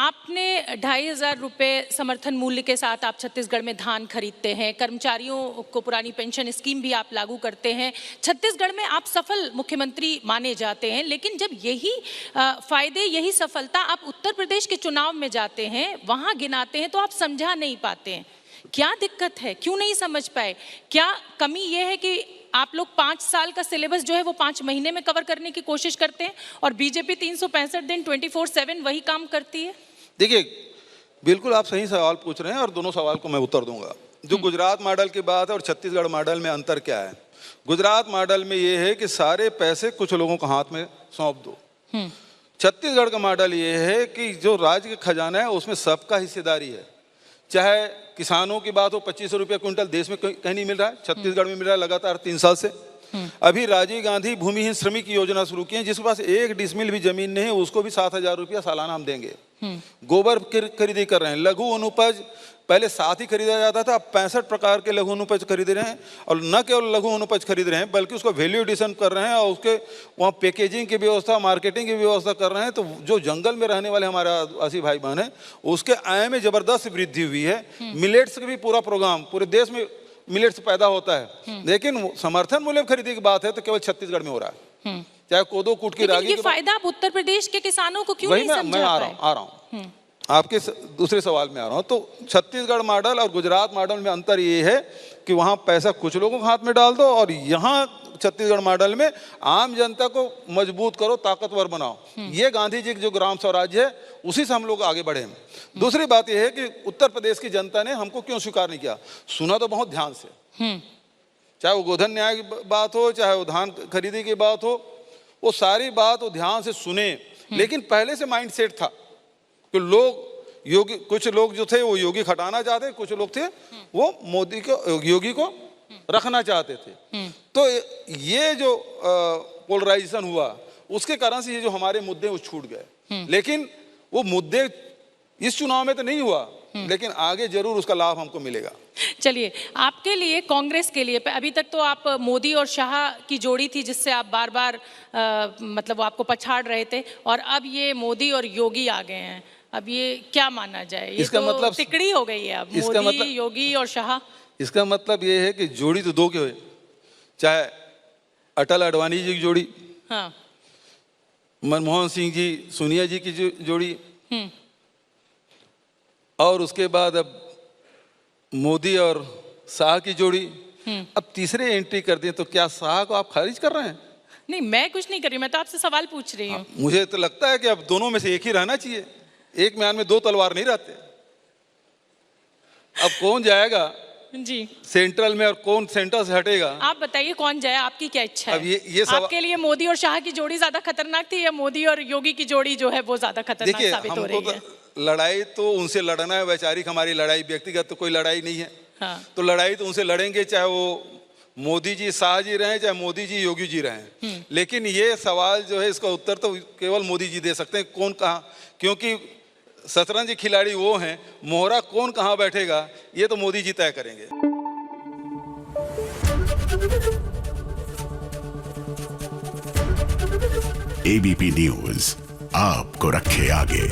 आपने 2,500 रुपये समर्थन मूल्य के साथ आप छत्तीसगढ़ में धान खरीदते हैं, कर्मचारियों को पुरानी पेंशन स्कीम भी आप लागू करते हैं, छत्तीसगढ़ में आप सफल मुख्यमंत्री माने जाते हैं। लेकिन जब यही फायदे, यही सफलता आप उत्तर प्रदेश के चुनाव में जाते हैं, वहाँ गिनाते हैं, तो आप समझा नहीं पाते हैं। क्या दिक्कत है, क्यों नहीं समझ पाए? क्या कमी ये है कि आप लोग 5 साल का सिलेबस जो है वो 5 महीने में कवर करने की कोशिश करते हैं और बीजेपी 365 दिन 24/7 वही काम करती है? देखिए, बिल्कुल आप सही सवाल पूछ रहे हैं और दोनों सवाल को मैं उत्तर दूंगा। जो गुजरात मॉडल की बात है और छत्तीसगढ़ मॉडल में अंतर क्या है? गुजरात मॉडल में ये है कि सारे पैसे कुछ लोगों को हाथ में सौंप दो। छत्तीसगढ़ का मॉडल ये है कि जो राज्य का खजाना है उसमें सबका हिस्सेदारी है। चाहे किसानों की बात हो, 2500 रुपये क्विंटल देश में कहीं नहीं मिल रहा है, छत्तीसगढ़ में मिल रहा है लगातार 3 साल से। अभी राजीव गांधी भूमिहीन श्रमिक योजना शुरू की है, जिसके पास 1 डिसमिल भी जमीन नहीं है उसको भी 7,000 रुपया सालाना हम देंगे। गोबर खरीदी कर रहे हैं, लघु अनुपज पहले 7 ही खरीदा जाता था, अब 65 प्रकार के लघु अनुपज खरीद रहे हैं। और न केवल लघु अनुपज खरीद रहे हैं बल्कि उसको वैल्यू एडिशन कर रहे हैं और उसके वहाँ पैकेजिंग की व्यवस्था, मार्केटिंग की व्यवस्था कर रहे हैं। तो जो जंगल में रहने वाले हमारे आदिवासी भाई बहन हैं उसके आय में जबरदस्त वृद्धि हुई है। मिलेट्स का भी पूरा प्रोग्राम, पूरे देश में मिलेट्स पैदा होता है। लेकिन समर्थन मूल्य खरीदी की बात है तो केवल छत्तीसगढ़ में हो रहा है, चाहे कोदो कूट की रागी। ये फायदा आप उत्तर प्रदेश के किसानों को क्यों नहीं समझा पाए? मैं आ रहा हूँ आपके दूसरे सवाल में आ रहा हूँ। तो छत्तीसगढ़ मॉडल और गुजरात मॉडल में अंतर ये है कि वहाँ पैसा कुछ लोगों के हाथ में डाल दो और यहाँ छत्तीसगढ़ मॉडल में आम जनता को मजबूत करो, ताकतवर बनाओ। ये गांधी जी की जो ग्राम स्वराज्य है उसी से हम लोग आगे बढ़े हैं। दूसरी बात यह है कि उत्तर प्रदेश की जनता ने हमको क्यों स्वीकार नहीं किया? सुना तो बहुत ध्यान से, चाहे वो गोधन न्याय की बात हो, चाहे वो धान खरीदी की बात हो, वो सारी बात वो ध्यान से सुने। लेकिन पहले से माइंड सेट था कि लोग योगी, कुछ लोग जो थे वो योगी हटाना चाहते, कुछ लोग थे वो मोदी को, योगी को रखना चाहते थे। तो ये जो पोलराइजेशन हुआ उसके कारण से ये जो हमारे मुद्दे वो छूट गए। लेकिन वो मुद्दे इस चुनाव में तो नहीं हुआ, लेकिन आगे जरूर उसका लाभ हमको मिलेगा। चलिए, आपके लिए, कांग्रेस के लिए, अभी तक तो आप मोदी और शाह की जोड़ी थी जिससे आप बार बार मतलब वो आपको पछाड़ रहे थे, और अब ये मोदी और योगी आ गए हैं। अब ये क्या माना जाए? ये इसका तो मतलब तिकड़ी हो गई है अब, मोदी मतलब, योगी और शाह। इसका मतलब ये है कि जोड़ी तो दो के हुए, चाहे अटल अडवाणी जी की जोड़ी, हाँ, मनमोहन सिंह जी सोनिया जी की जोड़ी, और उसके बाद अब मोदी और शाह की जोड़ी। अब तीसरे एंट्री कर दिए, तो क्या शाह को आप खारिज कर रहे हैं? नहीं, मैं कुछ नहीं कर रही, मैं तो आपसे सवाल पूछ रही हूँ। मुझे तो लगता है कि अब दोनों में से एक ही रहना चाहिए, एक म्यान में 2 तलवार नहीं रहते। अब कौन जाएगा जी सेंट्रल में और कौन सेंटर से हटेगा? आप बताइए कौन जाए, आपकी क्या इच्छा है? अब ये आपके लिए मोदी और शाह की जोड़ी ज्यादा खतरनाक थी या मोदी और योगी की जोड़ी जो है वो ज्यादा खतरनाक साबित हो रही है? लड़ाई तो उनसे लड़ना है, वैचारिक हमारी लड़ाई, व्यक्तिगत तो कोई लड़ाई नहीं है। हाँ। तो लड़ाई तो उनसे लड़ेंगे, चाहे वो मोदी जी शाह जी रहे, चाहे मोदी जी योगी जी रहे। लेकिन ये सवाल जो है इसका उत्तर तो केवल मोदी जी दे सकते हैं, कौन कहाँ, क्योंकि शतरंज खिलाड़ी वो हैं, मोहरा कौन कहाँ बैठेगा ये तो मोदी जी तय करेंगे। एबीपी न्यूज आपको रखे आगे।